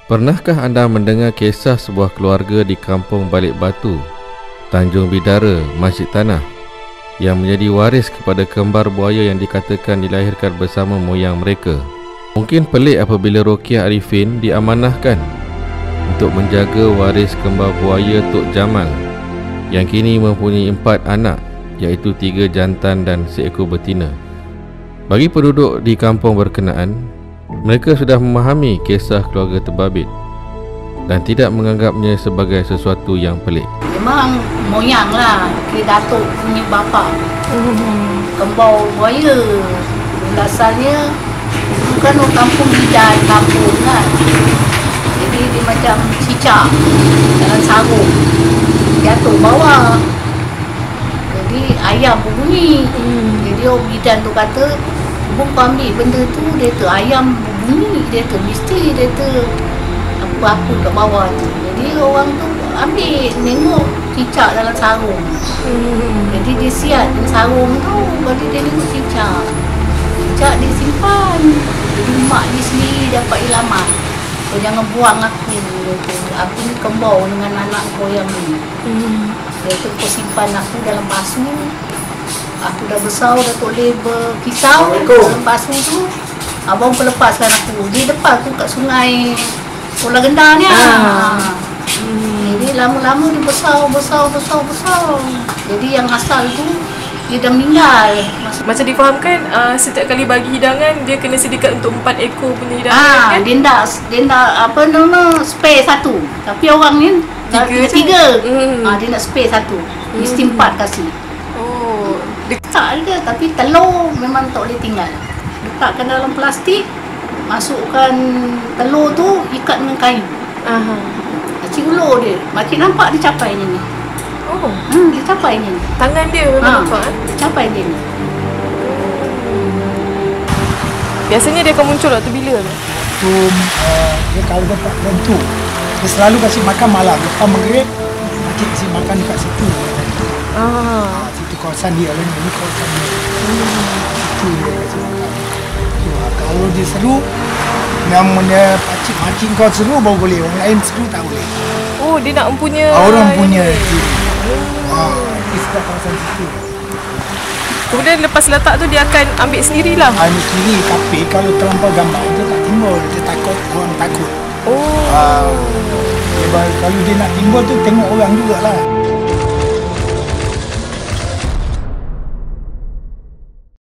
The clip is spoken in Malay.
Pernahkah anda mendengar kisah sebuah keluarga di kampung Balik Batu, Tanjung Bidara, Masjid Tanah, yang menjadi waris kepada kembar buaya yang dikatakan dilahirkan bersama moyang mereka? Mungkin pelik apabila Rokiah Arifin diamanahkan untuk menjaga waris kembar buaya Tok Jamal yang kini mempunyai 4 anak, iaitu 3 jantan dan seekor betina. Bagi penduduk di kampung berkenaan, mereka sudah memahami kisah keluarga terbabit dan tidak menganggapnya sebagai sesuatu yang pelik. Memang moyang lah, kira datuk punya bapa. Kembau buaya. Asalnya bukan orang kampung bidan kampung kan. Jadi dia macam cicak dalam sarung. Jatuh bawah. Jadi ayam pun bunyi. Jadi orang bidan tu kata, "Bung kau ambil benda tu," dia tu ayam bunyi, dia tu mesti dia tu apa-apa kat bawah tu. Jadi orang tu ambil tengok cicak dalam sarung. Jadi dia siap dengan sarung tu, lepas tu dia tengok cicak. Cicak dia simpan. Jadi mak dia sendiri dapat ilamat. "Kau jangan buang aku," dia tu. "Aku ni kembau dengan anak kau yang ni." Dia tu kau simpan aku dalam pasu. Aku dah besar, dah tak boleh berkisau dalam pasu tu. Abang melepaskan aku. Dia lepas aku kat sungai Pulau Gendang ni. Jadi lama-lama dia besar. Jadi yang asal tu dia dah meninggal. Macam difahamkan setiap kali bagi hidangan dia kena sediakan untuk 4 ekor punya hidangan kan? Dia nak apa nama spare 1. Tapi orang ni 3. Dia nak spare 1. Mesti 4 kasih. Dekat je, tapi telur memang tak boleh tinggal. Letakkan dalam plastik, masukkan telur tu, ikat dengan kayu. Kecil ulur dia. Makcik nampak dia capai ni. Dia capai ni. Tangan dia memang nampak. Dia capai dia ni. Biasanya dia akan muncul waktu bila? Dia kalau dia tak tentu, dia selalu kasih makan malam. Lepas maghrib, makcik kasih makan dekat situ. Situ kawasan dia lah, ni kawasan dia. Situ dia kasih makan. Kalau dia seru, namanya pakcik kau seru baru boleh. Orang lain seru tak boleh. Oh, dia nak mempunyai. Orang punya. Di sekitar kawasan situ. Kemudian lepas letak tu dia akan ambil sendirilah. Ambil sendiri, tapi kalau terlampau gambar dia tak timbul. Dia takut, orang takut. Kalau dia nak timbul tu tengok orang jugalah.